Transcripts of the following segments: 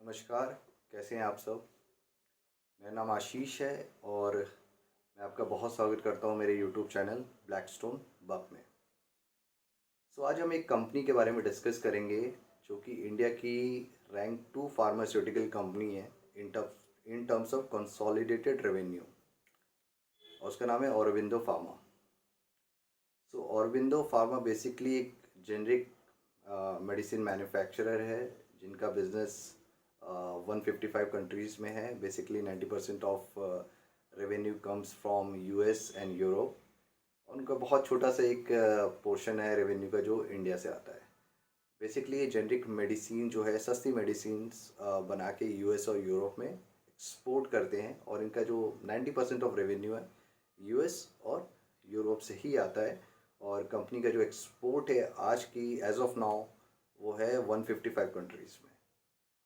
नमस्कार, कैसे हैं आप सब? मेरा नाम आशीष है और मैं आपका बहुत स्वागत करता हूं मेरे यूट्यूब चैनल ब्लैकस्टोन बक में। आज हम एक कंपनी के बारे में डिस्कस करेंगे जो कि इंडिया की रैंक 2 फार्मास्यूटिकल कंपनी है in terms of consolidated revenue और उसका नाम है Aurobindo pharma. Aurobindo pharma basically एक जेनरिक मेडिसिन मैन्युफैक्चरर है जिनका बिजनेस 155 कंट्रीज़ में है। Basically 90% of revenue comes from US and Europe. उनका बहुत छोटा सा एक पोर्शन है रेवेन्यू का जो इंडिया से आता है। बेसिकली ये जेनरिक मेडिसिन जो है, सस्ती मेडिसिन बना के यूएस और यूरोप में एक्सपोर्ट करते हैं और इनका जो 90% ऑफ रेवेन्यू है यूएस और यूरोप से ही आता है। और कंपनी का जो एक्सपोर्ट है आज की एज ऑफ नाउ वो है 155 कंट्रीज़ में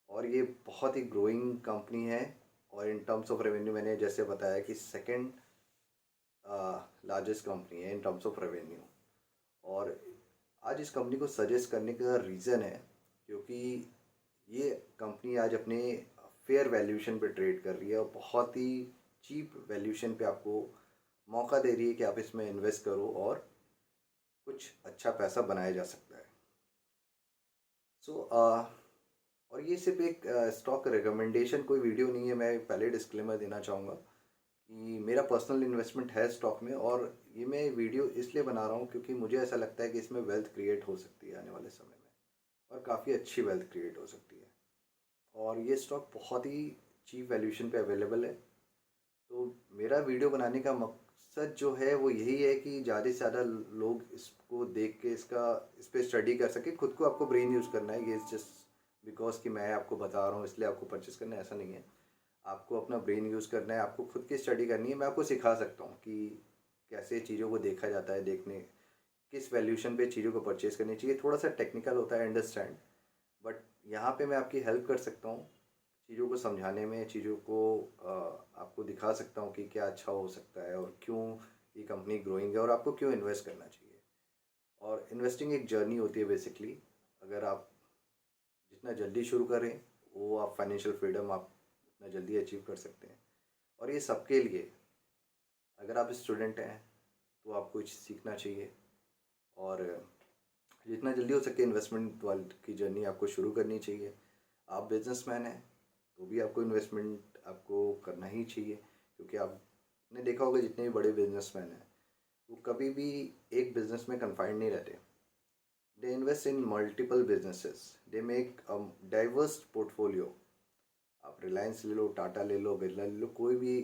और ये बहुत ही ग्रोइंग कंपनी है। और इन टर्म्स ऑफ रेवेन्यू मैंने जैसे बताया कि सेकंड लार्जेस्ट कंपनी है इन टर्म्स ऑफ रेवेन्यू। और आज इस कंपनी को सजेस्ट करने का रीज़न है क्योंकि ये कंपनी आज अपने फेयर वैल्यूएशन पे ट्रेड कर रही है और बहुत ही चीप वैल्यूएशन पे आपको मौका दे रही है कि आप इसमें इन्वेस्ट करो और कुछ अच्छा पैसा बनाया जा सकता है। और ये सिर्फ एक स्टॉक रिकमेंडेशन कोई वीडियो नहीं है। मैं पहले डिस्क्लेमर देना चाहूँगा कि मेरा पर्सनल इन्वेस्टमेंट है स्टॉक में और ये मैं वीडियो इसलिए बना रहा हूँ क्योंकि मुझे ऐसा लगता है कि इसमें वेल्थ क्रिएट हो सकती है आने वाले समय में और काफ़ी अच्छी वेल्थ क्रिएट हो सकती है। और ये स्टॉक बहुत ही चीप वैल्यूएशन पे अवेलेबल है। तो मेरा वीडियो बनाने का मकसद जो है वो यही है कि ज़्यादा से ज़्यादा लोग इसको देख के इस पर स्टडी कर सके। खुद को आपको ब्रेन यूज़ करना है, ये जस्ट बिकॉज कि मैं आपको बता रहा हूँ इसलिए आपको परचेस करना है ऐसा नहीं है। आपको अपना ब्रेन यूज़ करना है, आपको खुद की स्टडी करनी है। मैं आपको सिखा सकता हूँ कि कैसे चीज़ों को देखा जाता है, देखने किस वैल्यूएशन पे चीज़ों को परचेज़ करनी चाहिए। थोड़ा सा टेक्निकल होता है, अंडरस्टैंड, बट यहाँ पे मैं आपकी हेल्प कर सकता हूँ चीज़ों को समझाने में, चीज़ों को आपको दिखा सकता हूँ कि क्या अच्छा हो सकता है और क्यों ये कंपनी ग्रोइंग है और आपको क्यों इन्वेस्ट करना चाहिए। और इन्वेस्टिंग एक जर्नी होती है बेसिकली। अगर आप जितना जल्दी शुरू करें वो आप फाइनेंशियल फ्रीडम आप उतना जल्दी अचीव कर सकते हैं। और ये सबके लिए, अगर आप स्टूडेंट हैं तो आपको कुछ सीखना चाहिए और जितना जल्दी हो सके इन्वेस्टमेंट वाली की जर्नी आपको शुरू करनी चाहिए। आप बिजनेसमैन हैं तो भी आपको इन्वेस्टमेंट आपको करना ही चाहिए क्योंकि आपने देखा होगा जितने भी बड़े बिजनेसमैन हैं वो कभी भी एक बिजनेस में कन्फाइंड नहीं रहते। They invest in multiple businesses, they make a diverse portfolio. आप रिलायंस ले लो, टाटा ले लो, बिरला ले लो, कोई भी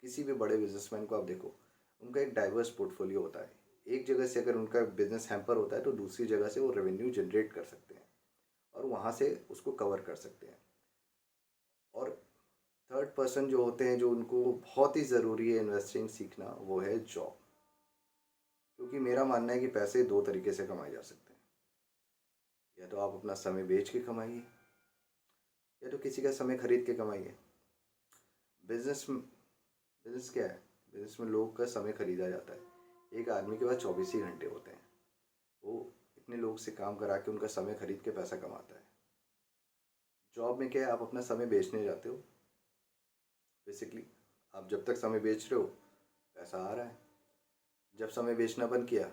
किसी भी बड़े बिजनेसमैन को आप देखो, उनका एक डाइवर्स पोर्टफोलियो होता है। एक जगह से अगर उनका बिजनेस हैम्पर होता है तो दूसरी जगह से वो रेवेन्यू जनरेट कर सकते हैं और वहाँ से उसको कवर कर सकते हैं। और थर्ड पर्सन जो होते हैं जो उनको बहुत ही ज़रूरी है इन्वेस्टिंग सीखना, वो है जॉब। क्योंकि मेरा मानना है कि पैसे दो तरीके से कमाए जा सकते हैं। या तो आप अपना समय बेच के कमाइए या तो किसी का समय खरीद के कमाइए। बिजनेस बिजनेस क्या है? बिजनेस में लोग का समय खरीदा जाता है। एक आदमी के पास 24 ही घंटे होते हैं, वो इतने लोग से काम करा के उनका समय खरीद के पैसा कमाता है। जॉब में क्या है? आप अपना समय बेचने जाते हो। बेसिकली आप जब तक समय बेच रहे हो पैसा आ रहा है, जब समय बेचना बंद किया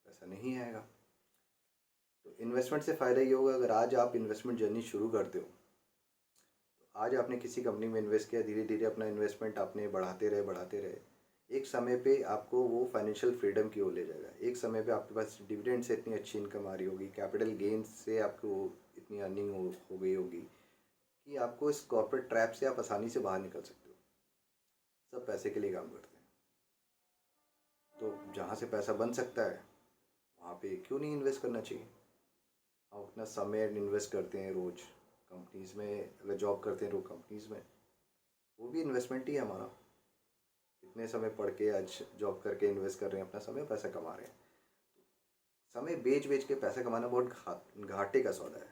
पैसा नहीं आएगा। तो इन्वेस्टमेंट से फ़ायदा ये होगा, अगर आज आप इन्वेस्टमेंट जर्नी शुरू करते हो तो आज आपने किसी कंपनी में इन्वेस्ट किया, धीरे धीरे अपना इन्वेस्टमेंट आपने बढ़ाते रहे, एक समय पे आपको वो फाइनेंशियल फ्रीडम की ओर ले जाएगा। एक समय पे आपके पास डिविडेंड से इतनी अच्छी इनकम आ रही होगी, कैपिटल गेन से आपको इतनी अर्निंग हो गई होगी कि आपको इस कॉर्पोरेट ट्रैप से आप आसानी से बाहर निकल सकते हो। सब पैसे के लिए काम करते हैं, तो जहाँ से पैसा बन सकता है वहाँ पे क्यों नहीं इन्वेस्ट करना चाहिए। हम अपना समय इन्वेस्ट करते हैं रोज़ कंपनीज़ में, अगर जॉब करते हैं तो कंपनीज़ में, वो भी इन्वेस्टमेंट ही है हमारा। इतने समय पढ़ के आज जॉब करके इन्वेस्ट कर रहे हैं अपना समय, पैसा कमा रहे हैं। समय बेच बेच के पैसा कमाना बहुत घाटे का सौदा है।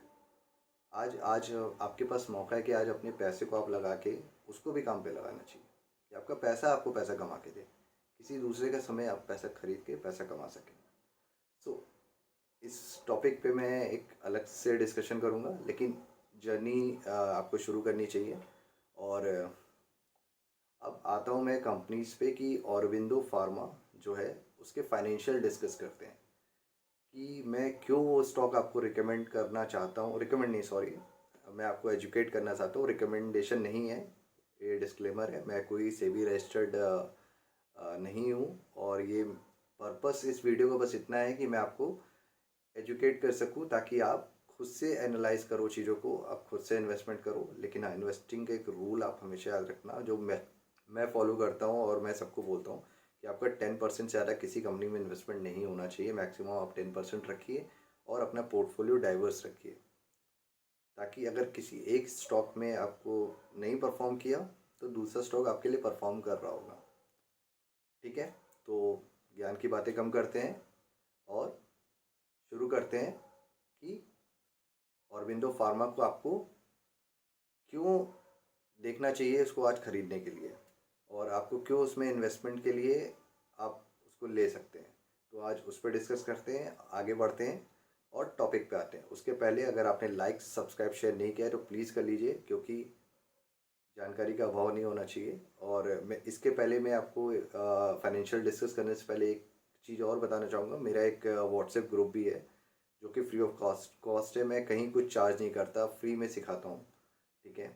आज आज आपके पास मौका है कि आज अपने पैसे को आप लगा के उसको भी काम पे लगाना चाहिए कि आपका पैसा आपको पैसा कमा के दे, किसी दूसरे का समय आप पैसा खरीद के पैसा कमा सकें। सो इस टॉपिक पे मैं एक अलग से डिस्कशन करूँगा, लेकिन जर्नी आपको शुरू करनी चाहिए। और अब आता हूँ मैं कंपनीज़ पे कि ऑरोबिंदो फार्मा जो है उसके फाइनेंशियल डिस्कस करते हैं कि मैं क्यों वो स्टॉक आपको रिकमेंड करना चाहता हूँ, रिकमेंड नहीं सॉरी, मैं आपको एजुकेट करना चाहता हूँ, रिकमेंडेशन नहीं है, ये डिस्क्लेमर है, मैं कोई सेबी रजिस्टर्ड नहीं हूँ। और ये पर्पस इस वीडियो का बस इतना है कि मैं आपको एजुकेट कर सकूँ ताकि आप खुद से एनालाइज करो चीज़ों को, आप खुद से इन्वेस्टमेंट करो। लेकिन हाँ, इन्वेस्टिंग का एक रूल आप हमेशा याद रखना जो मैं फॉलो करता हूँ और मैं सबको बोलता हूँ कि आपका 10% से ज़्यादा किसी कंपनी में इन्वेस्टमेंट नहीं होना चाहिए। मैक्सिमम आप 10% रखिए और अपना पोर्टफोलियो डाइवर्स रखिए, ताकि अगर किसी एक स्टॉक में आपको नहीं परफॉर्म किया तो दूसरा स्टॉक आपके लिए परफॉर्म कर रहा होगा। ठीक है, तो ज्ञान की बातें कम करते हैं और शुरू करते हैं कि ऑरबिंदो फार्मा को आपको क्यों देखना चाहिए इसको आज ख़रीदने के लिए, और आपको क्यों उसमें इन्वेस्टमेंट के लिए आप उसको ले सकते हैं। तो आज उस पर डिस्कस करते हैं, आगे बढ़ते हैं और टॉपिक पे आते हैं। उसके पहले अगर आपने लाइक सब्सक्राइब शेयर नहीं किया है तो प्लीज़ कर लीजिए, क्योंकि जानकारी का अभाव नहीं होना चाहिए। और मैं इसके पहले मैं आपको फाइनेंशियल डिस्कस करने से पहले एक चीज़ और बताना चाहूँगा। मेरा एक व्हाट्सएप ग्रुप भी है जो कि फ्री ऑफ कॉस्ट है, मैं कहीं कुछ चार्ज नहीं करता, फ्री में सिखाता हूँ। ठीक है,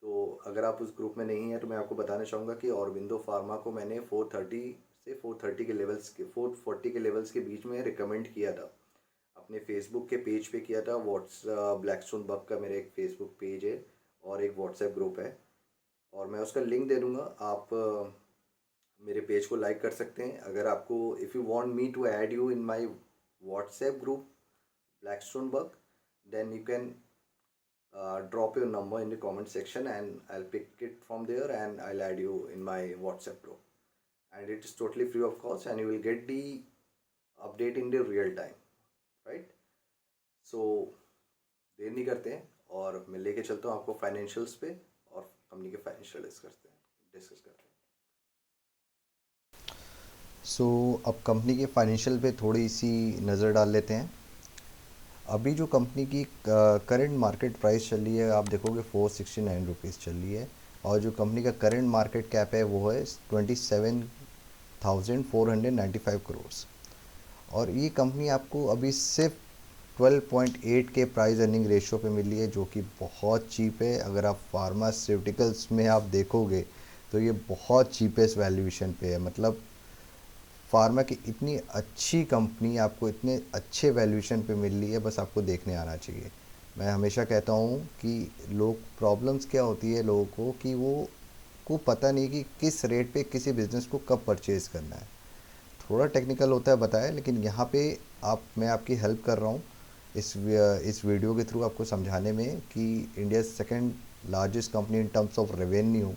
तो अगर आप उस ग्रुप में नहीं हैं तो मैं आपको बताना चाहूँगा कि ऑरबिंदो फार्मा को मैंने 430 से 430 के लेवल्स के 440 के लेवल्स के बीच में रिकमेंड किया था, अपने फेसबुक के पेज पे किया था। ब्लैकस्टोन बग का मेरा एक फेसबुक पेज है और एक व्हाट्सएप ग्रुप है, और मैं उसका लिंक दे दूँगा। आप मेरे पेज को लाइक कर सकते हैं। अगर आपको if you want me to add you in my WhatsApp group Blackstone bug, then you can drop your number in the comment section and I'll pick it from there and I'll add you in my WhatsApp group. And it is totally free of cost and you will get the update in the real time, right? So देर नहीं करते हैं और मैं लेके चलता हूँ आपको financials पे और कंपनी के फाइनेंशियल डिस्कस करते हैं। सो अब कंपनी के फाइनेंशियल पे थोड़ी सी नज़र डाल लेते हैं। अभी जो कंपनी की करंट मार्केट प्राइस चल रही है आप देखोगे 469 रुपीज़ चल रही है, और जो कंपनी का करंट मार्केट कैप है वो है 27,495 करोड़। और ये कंपनी आपको अभी सिर्फ 12.8 के प्राइस अर्निंग रेशियो पे मिली है, जो कि बहुत चीप है। अगर आप फार्मास्यूटिकल्स में आप देखोगे तो ये बहुत चीपेस्ट वैल्यूएशन पे है। मतलब फार्मा की इतनी अच्छी कंपनी आपको इतने अच्छे वैल्यूएशन पे मिल रही है, बस आपको देखने आना चाहिए। मैं हमेशा कहता हूँ कि लोग प्रॉब्लम्स क्या होती है लोगों को कि वो को पता नहीं कि किस रेट पे किसी बिज़नेस को कब परचेज़ करना है। थोड़ा टेक्निकल होता है बताया, लेकिन यहाँ पे मैं आपकी हेल्प कर रहा हूँ इस वीडियो के थ्रू आपको समझाने में कि India second largest company in terms of revenue,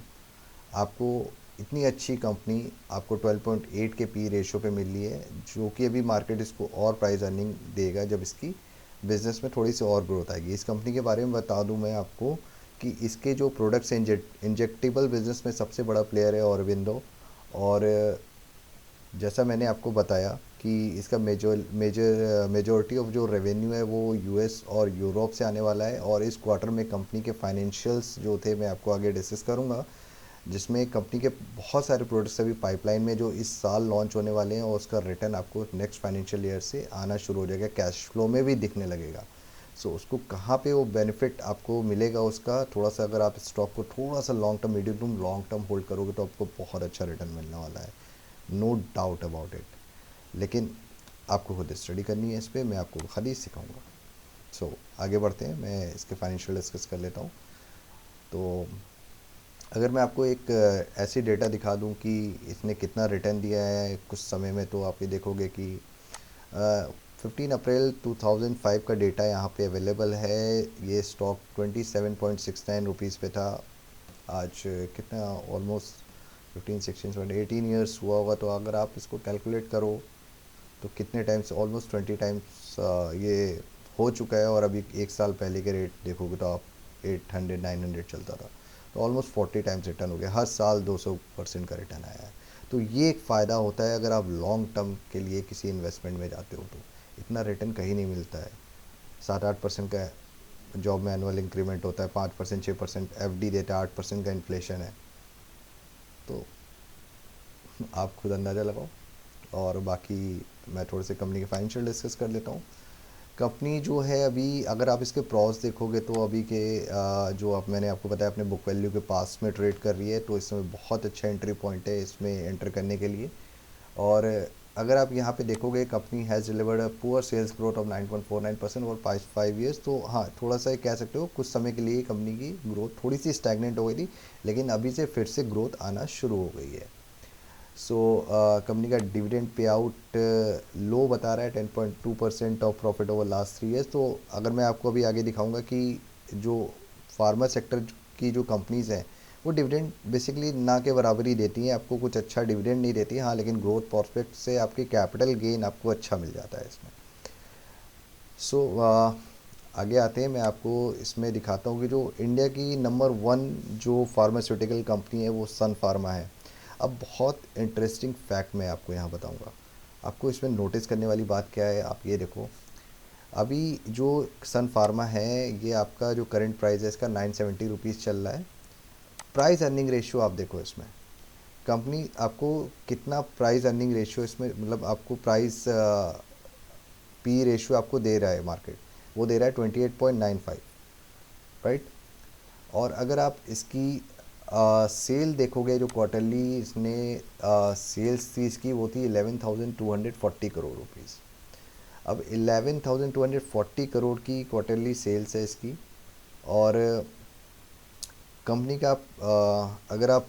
आपको इतनी अच्छी कंपनी आपको 12.8 के पी रेशियो पे मिल रही है, जो कि अभी मार्केट इसको और प्राइस अर्निंग देगा जब इसकी बिज़नेस में थोड़ी सी और ग्रोथ आएगी। इस कंपनी के बारे में बता दूं मैं आपको कि इसके जो प्रोडक्ट्स इंजेक्टेबल बिज़नेस में सबसे बड़ा प्लेयर है ऑरबिंदो। और जैसा मैंने आपको बताया कि इसका मेजॉरिटी ऑफ जो रेवेन्यू है वो यूएस और यूरोप से आने वाला है। और इस क्वार्टर में कंपनी के फाइनेंशियल्स जो थे मैं आपको आगे डिस्कस करूँगा, जिसमें कंपनी के बहुत सारे प्रोडक्ट्स अभी पाइपलाइन में जो इस साल लॉन्च होने वाले हैं, और उसका रिटर्न आपको नेक्स्ट फाइनेंशियल ईयर से आना शुरू हो जाएगा, कैश फ्लो में भी दिखने लगेगा। सो उसको कहाँ पे वो बेनिफिट आपको मिलेगा उसका, थोड़ा सा अगर आप स्टॉक को थोड़ा सा long term medium term long term hold करोगे तो आपको बहुत अच्छा रिटर्न मिलने वाला है, नो डाउट अबाउट इट। लेकिन आपको खुद स्टडी करनी है इस पर, मैं आपको खाली सिखाऊंगा। सो आगे बढ़ते हैं, मैं इसके फाइनेंशियल डिस्कस कर लेता हूँ। तो अगर मैं आपको एक ऐसी डेटा दिखा दूं कि इसने कितना रिटर्न दिया है कुछ समय में, तो आप ये देखोगे कि 15 अप्रैल 2005 का डेटा यहाँ पे अवेलेबल है। ये स्टॉक 27.69 रुपीज़ पे था। आज कितना ऑलमोस्ट 15 16 18 ईयर्स हुआ होगा, तो अगर आप इसको कैलकुलेट करो तो कितने टाइम्स, ऑलमोस्ट 20 टाइम्स ये हो चुका है। और अभी एक साल पहले के रेट देखोगे तो आप 800 900 चलता था, तो ऑलमोस्ट 40 टाइम्स रिटर्न हो गया। हर साल 200% का रिटर्न आया है। तो ये एक फ़ायदा होता है अगर आप लॉन्ग टर्म के लिए किसी इन्वेस्टमेंट में जाते हो, तो इतना रिटर्न कहीं नहीं मिलता है। 7 8% का जॉब में एनुअल इंक्रीमेंट होता है 5%, 6%, एफडी देता है 8% का इन्फ्लेशन है। तो आप खुद अंदाज़ा लगाओ। और बाकी मैं थोड़े से कंपनी के फाइनेंशियल डिस्कस कर लेता हूँ। कंपनी जो है अभी, अगर आप इसके प्रॉस देखोगे तो अभी के जो आप, मैंने आपको बताया अपने बुक वैल्यू के पास में ट्रेड कर रही है, तो इसमें बहुत अच्छा एंट्री पॉइंट है इसमें एंटर करने के लिए। और अगर आप यहाँ पे देखोगे, company has delivered a poor sales growth of 9.49% और 5 ईयर्स। तो हाँ, थोड़ा सा कह सकते हो कुछ समय के लिए कंपनी की ग्रोथ थोड़ी सी स्टैगनेंट हो गई थी, लेकिन अभी से फिर से ग्रोथ आना शुरू हो गई है। सो कंपनी का डिविडेंड पे आउट लो बता रहा है, 10.2% of profit over last 3 years. तो अगर मैं आपको अभी आगे दिखाऊंगा कि जो फार्मा सेक्टर की जो कंपनीज़ हैं वो डिविडेंड बेसिकली ना के बराबर ही देती हैं, आपको कुछ अच्छा डिविडेंड नहीं देती हैं। हाँ, लेकिन ग्रोथ प्रॉस्पेक्ट से आपकी कैपिटल गेन आपको अच्छा मिल जाता है इसमें। सो आगे आते हैं, मैं आपको इसमें दिखाता हूँ कि जो इंडिया की नंबर 1 जो फार्मास्यूटिकल कंपनी है वो सन फार्मा है। अब बहुत इंटरेस्टिंग फैक्ट मैं आपको यहाँ बताऊँगा। आपको इसमें नोटिस करने वाली बात क्या है, आप ये देखो। अभी जो सन फार्मा है, ये आपका जो करंट प्राइस है इसका 970 रुपीज़ चल रहा है। प्राइस अर्निंग रेशियो आप देखो इसमें, कंपनी आपको कितना प्राइस अर्निंग रेशियो इसमें, मतलब आपको प्राइस पी रेशियो आपको दे रहा है मार्केट, वो दे रहा है 28.95, राइट। और अगर आप इसकी सेल देखोगे, जो क्वार्टरली इसने सेल्स थी इसकी, वो थी 11,240 करोड़ रुपीज़। अब 11,240 करोड़ की क्वार्टरली सेल्स है इसकी। और कंपनी का अगर आप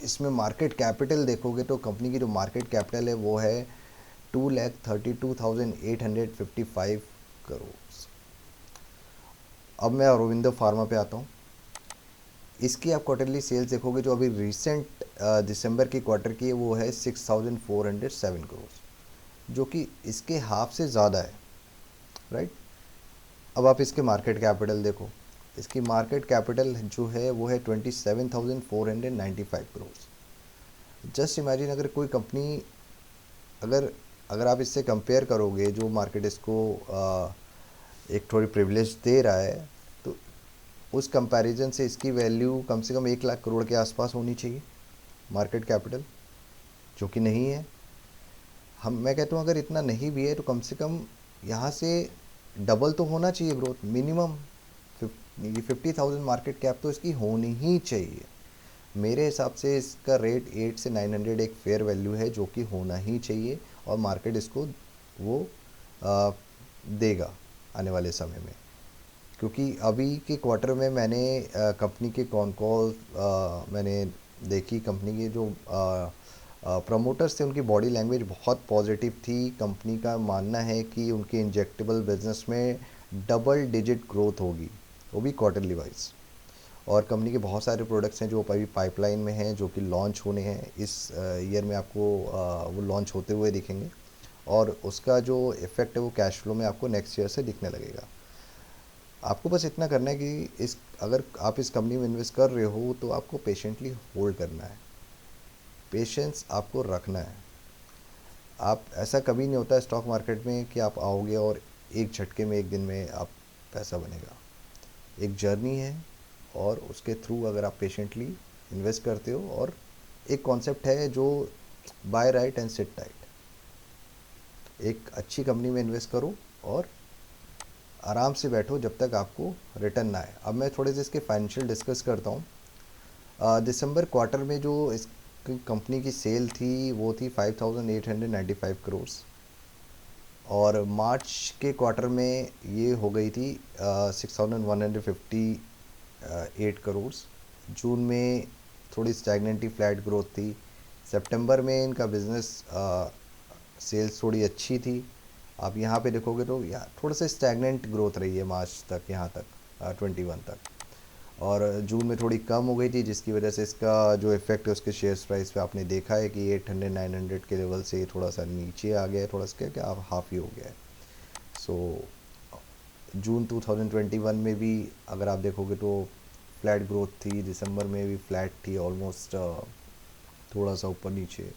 इसमें मार्केट कैपिटल देखोगे तो कंपनी की जो मार्केट कैपिटल है वो है 2,32,855 करोड़। अब मैं अरविंदो फार्मा पे आता हूँ। इसकी आप क्वार्टरली सेल्स देखोगे, जो अभी रिसेंट दिसंबर की क्वार्टर की है, वो है 6,407 करोड़, जो कि इसके हाफ से ज़्यादा है, राइट। अब आप इसके मार्केट कैपिटल देखो, इसकी मार्केट कैपिटल जो है वो है 27,495 करोड़। जस्ट इमेजिन, अगर कोई कंपनी, अगर अगर आप इससे कंपेयर करोगे, जो मार्केट इसको एक थोड़ी प्रिविलेज दे रहा है, तो उस कंपैरिजन से इसकी वैल्यू कम से कम 1 लाख करोड़ के आसपास होनी चाहिए मार्केट कैपिटल, जो कि नहीं है। मैं कहता हूँ अगर इतना नहीं भी है तो कम से कम यहाँ से डबल तो होना चाहिए ग्रोथ मिनिमम। 50,000 मार्केट कैप तो इसकी होनी ही चाहिए। मेरे हिसाब से इसका रेट 8 से 900 एक फेयर वैल्यू है, जो कि होना ही चाहिए, और मार्केट इसको वो आ, देगा आने वाले समय में। क्योंकि अभी के क्वार्टर में मैंने कंपनी के कॉन कॉल मैंने देखी, कंपनी के जो प्रमोटर्स थे उनकी बॉडी लैंग्वेज बहुत पॉजिटिव थी। कंपनी का मानना है कि उनके इंजेक्टेबल बिजनेस में डबल डिजिट ग्रोथ होगी, वो भी क्वार्टरली वाइज। और कंपनी के बहुत सारे प्रोडक्ट्स हैं जो अभी पाइपलाइन में हैं, जो कि लॉन्च होने हैं इस ईयर में, आपको वो लॉन्च होते हुए दिखेंगे। और उसका जो इफ़ेक्ट है वो कैश फ्लो में आपको नेक्स्ट ईयर से दिखने लगेगा। आपको बस इतना करना है कि इस अगर आप इस कंपनी में इन्वेस्ट कर रहे हो तो आपको पेशेंटली होल्ड करना है, पेशेंस आपको रखना है। आप, ऐसा कभी नहीं होता स्टॉक मार्केट में कि आप आओगे और एक झटके में एक दिन में आप पैसा बनेगा। एक जर्नी है, और उसके थ्रू अगर आप पेशेंटली इन्वेस्ट करते हो, और एक कॉन्सेप्ट है जो buy right and sit tight, एक अच्छी कंपनी में इन्वेस्ट करो और आराम से बैठो जब तक आपको रिटर्न ना आए। अब मैं थोड़े से इसके फाइनेंशियल डिस्कस करता हूँ। दिसंबर क्वार्टर में जो इस कंपनी की सेल थी वो थी 5,895 करोड़, और मार्च के क्वार्टर में ये हो गई थी 6,158 करोड़। जून में थोड़ी स्टैगनेंट ही फ्लैट ग्रोथ थी। सितंबर में इनका बिज़नेस सेल्स थोड़ी अच्छी थी। आप यहाँ पे देखोगे तो यहाँ थोड़ा सा स्टैगनेंट ग्रोथ रही है मार्च तक, यहाँ तक 21 तक। और जून में थोड़ी कम हो गई थी, जिसकी वजह से इसका जो इफेक्ट है उसके शेयर्स प्राइस पे आपने देखा है कि 800-900 के लेवल से थोड़ा सा नीचे आ गया है, थोड़ा सा क्या हाफ ही हो गया है। सो जून 2021 में भी अगर आप देखोगे तो फ्लैट ग्रोथ थी, दिसंबर में भी फ्लैट थी ऑलमोस्ट, थोड़ा सा ऊपर नीचे।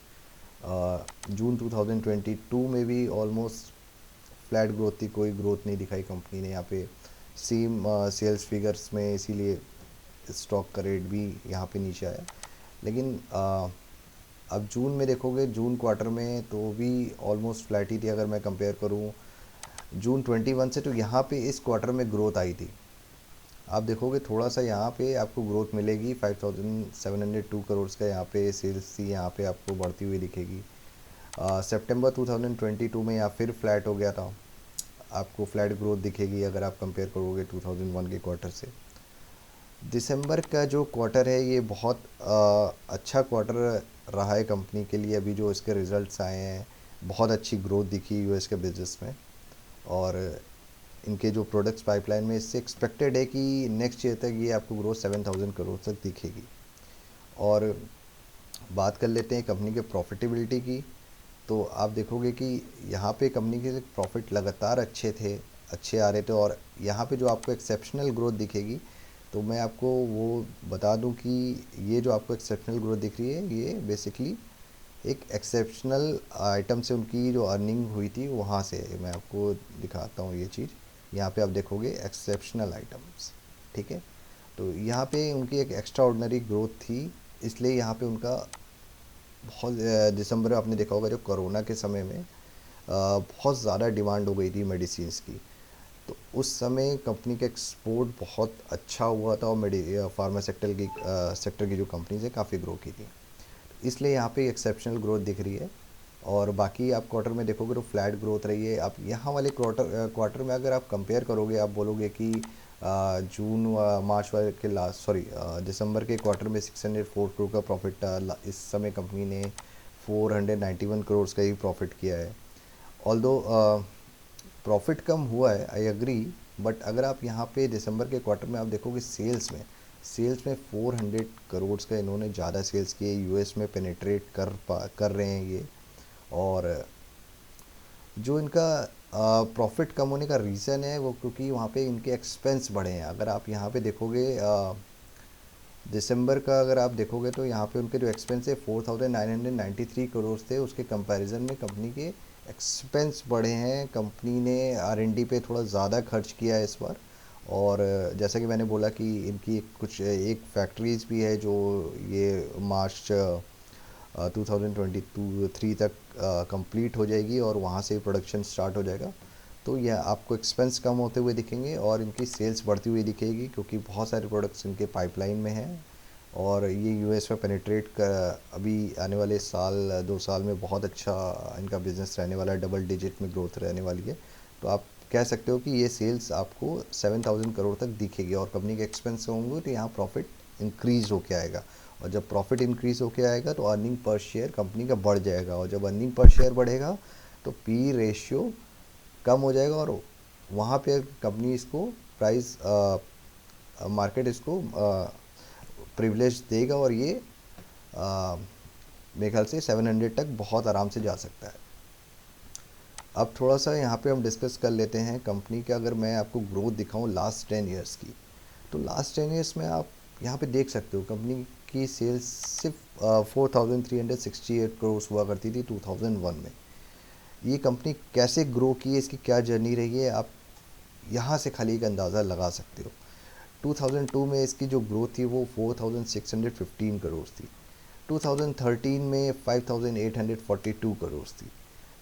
जून 2022 में भी ऑलमोस्ट फ्लैट ग्रोथ थी, कोई ग्रोथ नहीं दिखाई कंपनी ने यहाँ पे। सेम सेल्स फिगर्स में, इसीलिए स्टॉक का रेट भी यहाँ पे नीचे आया। लेकिन अब जून में देखोगे, जून क्वार्टर में तो भी ऑलमोस्ट फ्लैट ही थी अगर मैं कंपेयर करूँ जून 21 से। तो यहाँ पे इस क्वार्टर में ग्रोथ आई थी। आप देखोगे थोड़ा सा यहाँ पे आपको ग्रोथ मिलेगी, 5702 करोड़ का यहाँ पे सेल्स थी, यहाँ पे आपको बढ़ती हुई दिखेगी। सितंबर 2022 में यहाँ फिर फ्लैट हो गया था, आपको फ्लैट ग्रोथ दिखेगी अगर आप कंपेयर करोगे 2001 के क्वार्टर से। दिसंबर का जो क्वार्टर है ये बहुत अच्छा क्वार्टर रहा है कंपनी के लिए। अभी जो इसके रिज़ल्ट्स आए हैं, बहुत अच्छी ग्रोथ दिखी यूएस के बिज़नेस में, और इनके जो प्रोडक्ट्स पाइपलाइन में, इससे एक्सपेक्टेड है कि नेक्स्ट ईयर तक ये आपको ग्रोथ 7000 करोड़ तक दिखेगी। और बात कर लेते हैं कंपनी के प्रॉफिटेबिलिटी की। तो आप देखोगे कि यहाँ पे कंपनी के प्रॉफिट लगातार अच्छे आ रहे थे, और यहाँ पे जो आपको एक्सेप्शनल ग्रोथ दिखेगी, तो मैं आपको वो बता दूं कि ये जो आपको एक्सेप्शनल ग्रोथ दिख रही है, ये बेसिकली एक एक्सेप्शनल आइटम से उनकी जो अर्निंग हुई थी वहाँ से। मैं आपको दिखाता हूँ ये चीज़, यहाँ पे आप देखोगे एक्सेप्शनल आइटम्स, ठीक है। तो यहाँ पे उनकी एक एक्स्ट्रा ऑर्डिनरी ग्रोथ थी, इसलिए यहाँ पे उनका बहुत दिसंबर में आपने देखा होगा जो कोरोना के समय में बहुत ज़्यादा डिमांड हो गई थी मेडिसिन्स की, तो उस समय कंपनी का एक्सपोर्ट बहुत अच्छा हुआ था, और फार्मा सेक्टर की जो कंपनीज है काफ़ी ग्रो की थी, इसलिए यहाँ पे एक्सेप्शनल ग्रोथ दिख रही है। और बाकी आप क्वार्टर में देखोगे तो फ्लैट ग्रोथ रही है। आप यहाँ वाले क्वार्टर में अगर आप कंपेयर करोगे, आप बोलोगे कि जून मार्च वाले के लास्ट, सॉरी, दिसंबर के क्वार्टर में 604 करोड़ का प्रॉफिट था। इस समय कंपनी ने 491 करोड़ का ही प्रॉफिट किया है। ऑल्दो प्रॉफिट कम हुआ है, आई एग्री, बट अगर आप यहाँ पे दिसंबर के क्वार्टर में आप देखोगे सेल्स में 400 करोड़ का इन्होंने ज़्यादा सेल्स किए। यूएस में पेनिट्रेट कर रहे हैं ये। और जो इनका प्रॉफिट कम होने का रीज़न है वो क्योंकि वहाँ पे इनके एक्सपेंस बढ़े हैं। अगर आप यहाँ पे देखोगे दिसंबर का अगर आप देखोगे तो यहाँ पे उनके जो एक्सपेंस है 4993 करोड़ थे, उसके कंपैरिजन में कंपनी के एक्सपेंस बढ़े हैं। कंपनी ने R&D पे थोड़ा ज़्यादा खर्च किया है इस बार। और जैसा कि मैंने बोला कि इनकी एक फैक्ट्रीज़ भी है जो ये मार्च 2023 तक कंप्लीट हो जाएगी, और वहाँ से प्रोडक्शन स्टार्ट हो जाएगा। तो यह आपको एक्सपेंस कम होते हुए दिखेंगे और इनकी सेल्स बढ़ती हुई दिखेगी, क्योंकि बहुत सारे प्रोडक्ट्स इनके पाइपलाइन में हैं, और ये यूएस में पेनिट्रेट कर अभी आने वाले साल 2 साल में बहुत अच्छा इनका बिजनेस रहने वाला है, डबल डिजिट में ग्रोथ रहने वाली है। तो आप कह सकते हो कि ये सेल्स आपको 7000 करोड़ तक दिखेगी, और कंपनी के एक्सपेंस होंगे तो यहाँ प्रॉफिट इंक्रीज होके आएगा। और जब प्रॉफिट इंक्रीज होके आएगा तो अर्निंग पर शेयर कंपनी का बढ़ जाएगा, और जब अर्निंग पर शेयर बढ़ेगा तो पी रेशियो कम हो जाएगा, और वहाँ पे कंपनी इसको प्राइस मार्केट इसको प्रिविलेज देगा, और ये मेरे ख्याल से 700 तक बहुत आराम से जा सकता है। अब थोड़ा सा यहाँ पे हम डिस्कस कर लेते हैं कंपनी का। अगर मैं आपको ग्रोथ दिखाऊं लास्ट 10 ईयर्स की, तो लास्ट 10 ईयर्स में आप यहाँ पे देख सकते हो कंपनी की सेल्स सिर्फ 4368 करोड़ हुआ करती थी 2001 में। ये कंपनी कैसे ग्रो की है, इसकी क्या जर्नी रही है, आप यहाँ से खाली एक अंदाज़ा लगा सकते हो। 2002 में इसकी जो ग्रोथ थी वो 4615 करोड़ थी। 2013 में 5842 करोड़ थी।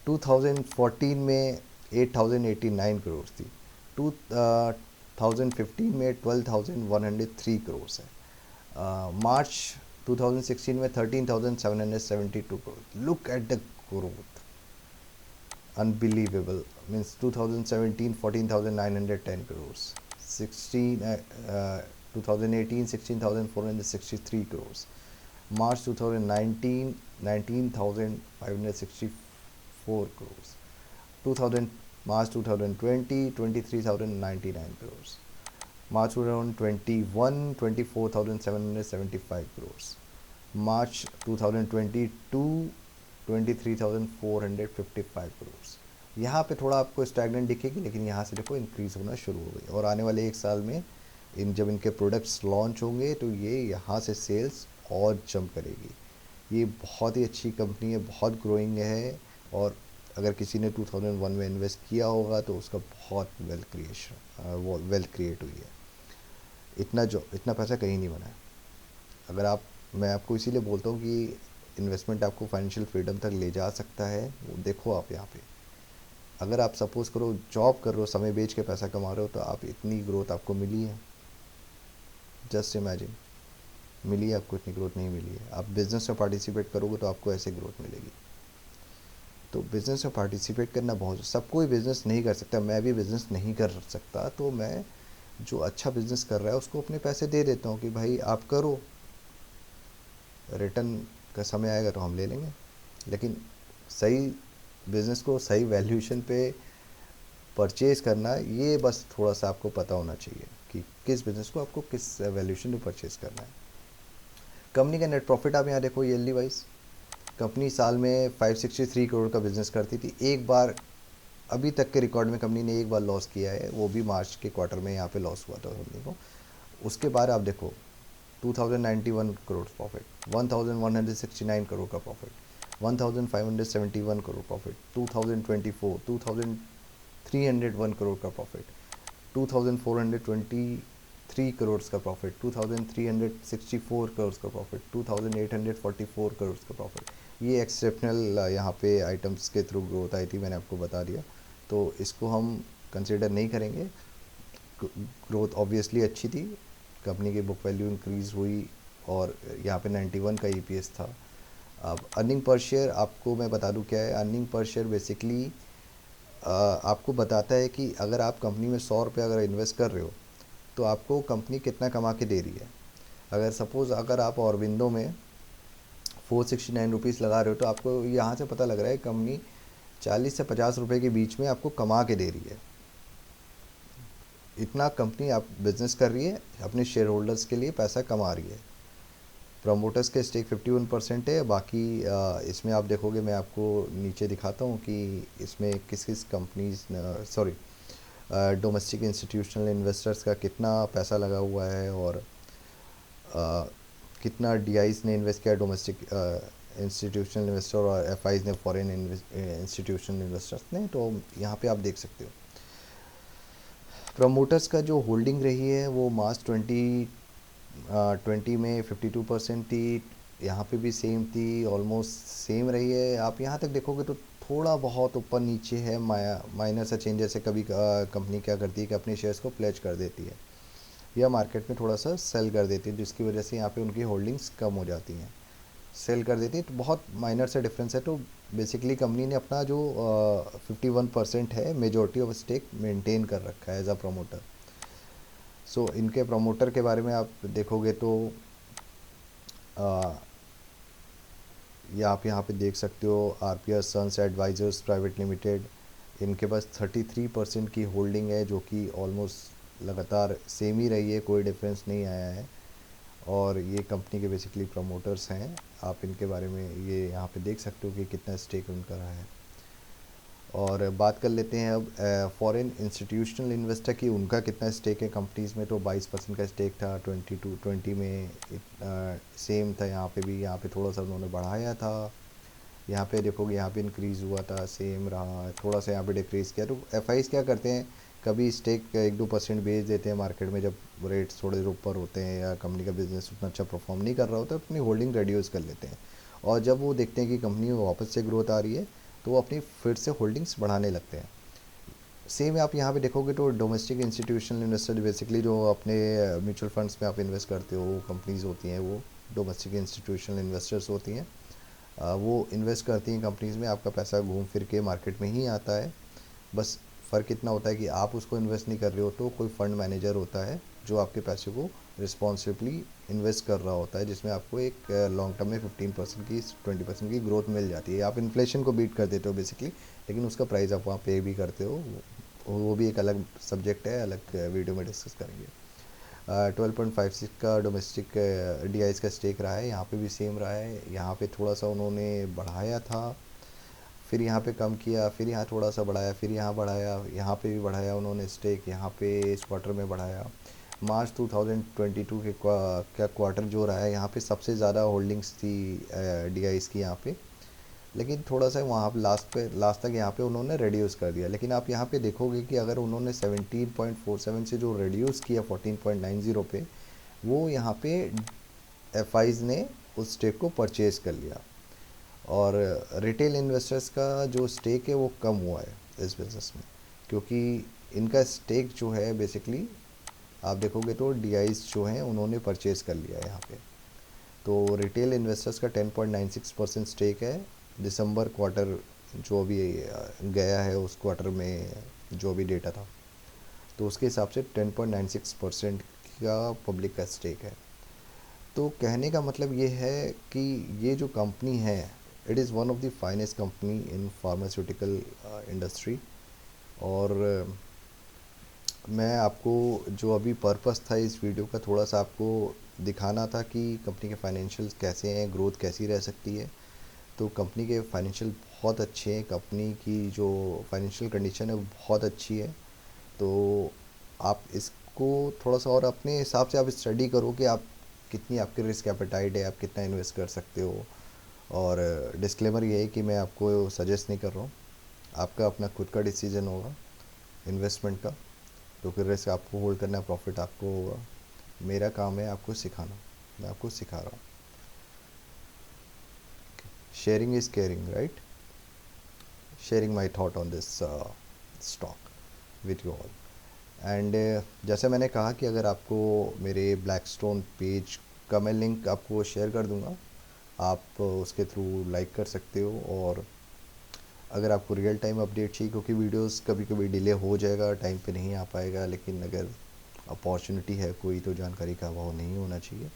2014 में 8089 करोड़ थी। 2015 में 12103 करोड़ है। मार्च 2016 में 13772 crore. Look at the growth, unbelievable, means 2017 14910 crores, 2018 16463 crores, March 2019 19564 crores, 2000 March 2020 23099 crores, March 2021 24775 crores, March 2022 23,455 crore. यहाँ पे थोड़ा आपको स्टैगनेंट दिखेगी, लेकिन यहाँ से देखो इंक्रीज़ होना शुरू हो गई, और आने वाले 1 साल में जब इनके प्रोडक्ट्स लॉन्च होंगे तो ये यहाँ से सेल्स और जंप करेगी। ये बहुत ही अच्छी कंपनी है, बहुत ग्रोइंग है, और अगर किसी ने 2001 में इन्वेस्ट किया होगा तो उसका बहुत वेल्थ क्रिएट हुई है। इतना पैसा कहीं नहीं बना है। अगर आप मैं आपको इसीलिए बोलता हूँ कि इन्वेस्टमेंट आपको फाइनेंशियल फ्रीडम तक ले जा सकता है। वो देखो आप यहाँ पे, अगर आप सपोज़ करो जॉब कर रहे हो, समय बेच के पैसा कमा रहे हो, तो आप इतनी ग्रोथ आपको मिली है। जस्ट इमेजिन, मिली है आपको, इतनी ग्रोथ नहीं मिली है। आप बिज़नेस में पार्टिसिपेट करोगे तो आपको ऐसे ग्रोथ मिलेगी। तो बिज़नेस में पार्टिसिपेट करना बहुत, सब कोई बिज़नेस नहीं कर सकता, मैं भी बिज़नेस नहीं कर सकता, तो मैं जो अच्छा बिज़नेस कर रहा है उसको अपने पैसे दे देता हूँ कि भाई आप करो, रिटर्न का समय आएगा तो हम ले लेंगे। लेकिन सही बिज़नेस को सही वैल्यूएशन पे परचेज़ करना, ये बस थोड़ा सा आपको पता होना चाहिए कि किस बिज़नेस को आपको किस वैल्यूएशन पे परचेज़ करना है। कंपनी का नेट प्रॉफिट आप यहाँ देखो ईयरली वाइज, कंपनी साल में 563 करोड़ का बिज़नेस करती थी। एक बार अभी तक के रिकॉर्ड में कंपनी ने एक बार लॉस किया है, वो भी मार्च के क्वार्टर में यहाँ पे लॉस हुआ था कंपनी को। उसके बाद आप देखो 2091 करोड़ प्रॉफिट, 1169 करोड़ का प्रॉफिट, 1571 करोड़ प्रॉफिट, 2024 2301 करोड़ का प्रॉफिट, 2423 करोड़ का प्रॉफिट, 2364 करोड़ का प्रॉफिट, 2844 करोड़ का प्रॉफिट। ये एक्सेप्शनल यहाँ पे आइटम्स के थ्रू ग्रोथ आई थी, मैंने आपको बता दिया, तो इसको हम कंसिडर नहीं करेंगे। ग्रोथ ऑब्वियसली अच्छी थी, कंपनी की बुक वैल्यू इंक्रीज़ हुई और यहाँ पे 91 का ईपीएस था। अब अर्निंग पर शेयर आपको मैं बता दूं क्या है। अर्निंग पर शेयर बेसिकली आपको बताता है कि अगर आप कंपनी में 100 रुपये अगर इन्वेस्ट कर रहे हो तो आपको कंपनी कितना कमा के दे रही है। अगर सपोज़ अगर आप ऑरबिंदो में 469 रुपीज़ लगा रहे हो तो आपको यहाँ से पता लग रहा है कंपनी 40 से 50 रुपये के बीच में आपको कमा के दे रही है। इतना कंपनी आप बिज़नेस कर रही है, अपने शेयर होल्डर्स के लिए पैसा कमा रही है। प्रमोटर्स के स्टेक 51% है। बाकी इसमें आप देखोगे, मैं आपको नीचे दिखाता हूँ कि इसमें किस किस कंपनीज डोमेस्टिक इंस्टीट्यूशनल इन्वेस्टर्स का कितना पैसा लगा हुआ है और कितना डीआईज ने इन्वेस्ट किया, डोमेस्टिक इंस्टीट्यूशनल इन्वेस्टर, और एफआईज ने, फॉरेन इंस्टीट्यूशनल इन्वेस्टर्स ने। तो यहाँ पे आप देख सकते हो प्रमोटर्स का जो होल्डिंग रही है वो मार्च 2020 में 52% थी। यहाँ पे भी सेम थी, ऑलमोस्ट सेम रही है। आप यहाँ तक देखोगे तो थोड़ा बहुत ऊपर नीचे है, माइनर सा चेंज। जैसे कभी कंपनी क्या करती है कि अपने शेयर्स को प्लेज कर देती है या मार्केट में थोड़ा सा सेल कर देती है, जिसकी वजह से यहाँ पे उनकी होल्डिंग्स कम हो जाती हैं, सेल कर देती है। तो बहुत माइनर सा डिफरेंस है। तो बेसिकली कंपनी ने अपना जो 51% है मेजॉरिटी ऑफ स्टेक मेंटेन कर रखा है एज अ प्रमोटर। सो इनके प्रमोटर के बारे में आप देखोगे तो ये आप यहाँ पे देख सकते हो, RPS sons advisors private limited. इनके पास 33% की होल्डिंग है, जो कि ऑलमोस्ट लगातार सेम ही रही है, कोई डिफरेंस नहीं आया है। और ये कंपनी के बेसिकली प्रमोटर्स हैं। आप इनके बारे में ये यहाँ पे देख सकते हो कि कितना स्टेक उनका रहा है। और बात कर लेते हैं अब फॉरेन इंस्टीट्यूशनल इन्वेस्टर की, उनका कितना स्टेक है कंपनीज़ में। तो 22% का स्टेक था 20 में, सेम था यहाँ पे भी। यहाँ पे थोड़ा सा उन्होंने बढ़ाया था, यहाँ पे देखोगे यहाँ पे इंक्रीज़ हुआ था, सेम रहा, थोड़ा सा यहाँ पे डिक्रीज़ किया। तो एफआईज क्या करते हैं, कभी स्टेक 1-2% बेच देते हैं मार्केट में जब रेट्स थोड़े ऊपर होते हैं या कंपनी का बिजनेस उतना अच्छा परफॉर्म नहीं कर रहा होता, तो अपनी होल्डिंग रिड्यूस कर लेते हैं। और जब वो देखते हैं कि कंपनी में वापस से ग्रोथ आ रही है तो वो अपनी फिर से होल्डिंग्स बढ़ाने लगते हैं। सेम आप यहाँ पे देखोगे तो डोमेस्टिक इंस्टीट्यूशनल इन्वेस्टर बेसिकली जो अपने म्यूचुअल फंड्स में आप इन्वेस्ट करते हो, वो कंपनीज़ होती हैं, वो डोमेस्टिक इंस्टीट्यूशनल इन्वेस्टर्स होती हैं। वो इन्वेस्ट करती हैं कंपनीज़ में, आपका पैसा घूम फिर के मार्केट में ही आता है। बस फ़र्क इतना होता है कि आप उसको इन्वेस्ट नहीं कर रहे हो, तो कोई फंड मैनेजर होता है जो आपके पैसे को रिस्पॉन्सिबली इन्वेस्ट कर रहा होता है, जिसमें आपको एक लॉन्ग टर्म में 15% की 20% की ग्रोथ मिल जाती है। आप इन्फ्लेशन को बीट कर देते हो बेसिकली, लेकिन उसका प्राइस आप वहाँ पे भी करते हो। वो भी एक अलग सब्जेक्ट है, अलग वीडियो में डिस्कस करेंगे। 12.56 का डोमेस्टिक डीआईज का स्टेक रहा है, यहाँ पे भी सेम रहा है। यहाँ पे थोड़ा सा उन्होंने बढ़ाया था, फिर यहाँ पे कम किया, फिर यहाँ थोड़ा सा बढ़ाया, फिर यहाँ बढ़ाया, यहाँ पे भी बढ़ाया उन्होंने स्टेक, यहाँ पे इस क्वार्टर में बढ़ाया। मार्च 2022 के क्या क्वार्टर जो रहा है, यहाँ पे सबसे ज़्यादा होल्डिंग्स थी डीआईज की यहाँ पे। लेकिन थोड़ा सा वहाँ पे लास्ट तक यहाँ पे उन्होंने रिड्यूस कर दिया। लेकिन आप यहाँ पे देखोगे कि अगर उन्होंने 17.47 से जो रिड्यूस किया 14.90 पे, वो यहाँ पे एफआईज ने उस स्टेक को परचेज कर लिया। और रिटेल इन्वेस्टर्स का जो स्टेक है वो कम हुआ है इस बिज़नेस में, क्योंकि इनका स्टेक जो है बेसिकली आप देखोगे तो डीआईज जो हैं उन्होंने परचेज़ कर लिया है यहाँ पे। तो रिटेल इन्वेस्टर्स का 10.96% स्टेक है। दिसंबर क्वार्टर जो अभी गया है उस क्वार्टर में जो भी डेटा था, तो उसके हिसाब से 10.96% का पब्लिक का स्टेक है। तो कहने का मतलब ये है कि ये जो कंपनी है, it is one of the finest company in pharmaceutical industry. और मैं आपको जो अभी पर्पस था इस वीडियो का, थोड़ा सा आपको दिखाना था कि कंपनी के फाइनेंशियल्स कैसे हैं, ग्रोथ कैसी रह सकती है। तो कंपनी के फाइनेंशियल बहुत अच्छे हैं, कंपनी की जो फाइनेंशियल कंडीशन है वो बहुत अच्छी है। तो आप इसको थोड़ा सा और अपने हिसाब से आप स्टडी करो कि आप कितनी आपकी रिस्क एपेटाइट है, आप कितना इन्वेस्ट कर सकते हो। और डिस्क्लेमर ये है कि मैं आपको सजेस्ट नहीं कर रहा हूँ, आपका अपना खुद का डिसीजन होगा इन्वेस्टमेंट का। तो फिर रिस्क आपको होल्ड करना, प्रॉफिट आपको होगा। मेरा काम है आपको सिखाना, मैं आपको सिखा रहा हूँ। Sharing is caring, right? Sharing my thought on this stock with you all. And जैसे मैंने कहा कि अगर आपको मेरे ब्लैकस्टोन पेज का मैं लिंक आपको शेयर कर दूंगा, आप उसके थ्रू लाइक कर सकते हो। और अगर आपको रियल टाइम अपडेट चाहिए, क्योंकि वीडियोस कभी कभी डिले हो जाएगा, टाइम पे नहीं आ पाएगा, लेकिन अगर अपॉर्चुनिटी है कोई तो जानकारी का अभाव नहीं होना चाहिए।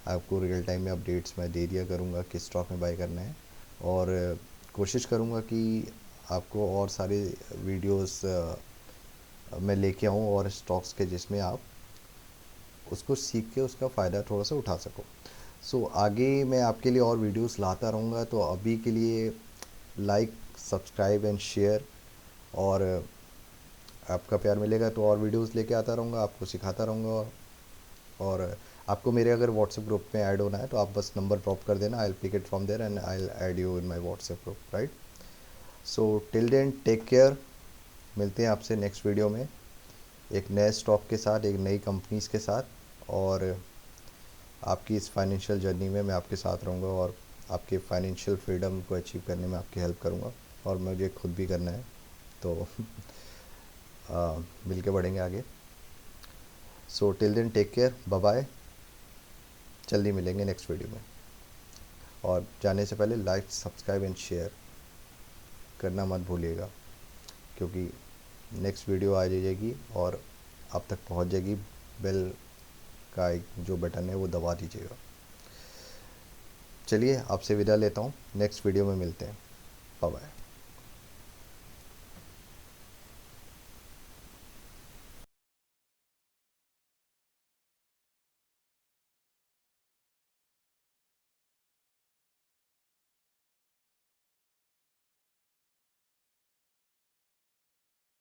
आपको रियल टाइम में अपडेट्स मैं दे दिया करूँगा किस स्टॉक में बाय करना है। और कोशिश करूँगा कि आपको और सारे वीडियोस मैं लेके आऊँ और स्टॉक्स के, जिसमें आप उसको सीख के उसका फ़ायदा थोड़ा सा उठा सको। सो आगे मैं आपके लिए और वीडियोस लाता रहूँगा। तो अभी के लिए लाइक, सब्सक्राइब एंड शेयर। और आपका प्यार मिलेगा तो और वीडियोस लेके आता रहूँगा, आपको सिखाता रहूँगा। और आपको मेरे अगर व्हाट्सएप ग्रुप में ऐड होना है तो आप बस नंबर ड्रॉप कर देना, I will pick it from there and I will add you in my WhatsApp group, right? So till then take care. मिलते हैं आपसे नेक्स्ट वीडियो में एक नए स्टॉक के साथ, एक नई कंपनीज के साथ। और आपकी इस फाइनेंशियल जर्नी में मैं आपके साथ रहूँगा और आपके फाइनेंशियल फ्रीडम को अचीव करने में आपकी हेल्प करूँगा। और मुझे खुद भी करना है, तो मिल के बढ़ेंगे आगे। So till then take care, bye bye. जल्दी मिलेंगे नेक्स्ट वीडियो में। और जाने से पहले लाइक, सब्सक्राइब एंड शेयर करना मत भूलिएगा, क्योंकि नेक्स्ट वीडियो आ जाएगी और आप तक पहुंच जाएगी। बेल का एक जो बटन है वो दबा दीजिएगा। चलिए आपसे विदा लेता हूँ, नेक्स्ट वीडियो में मिलते हैं। Bye bye.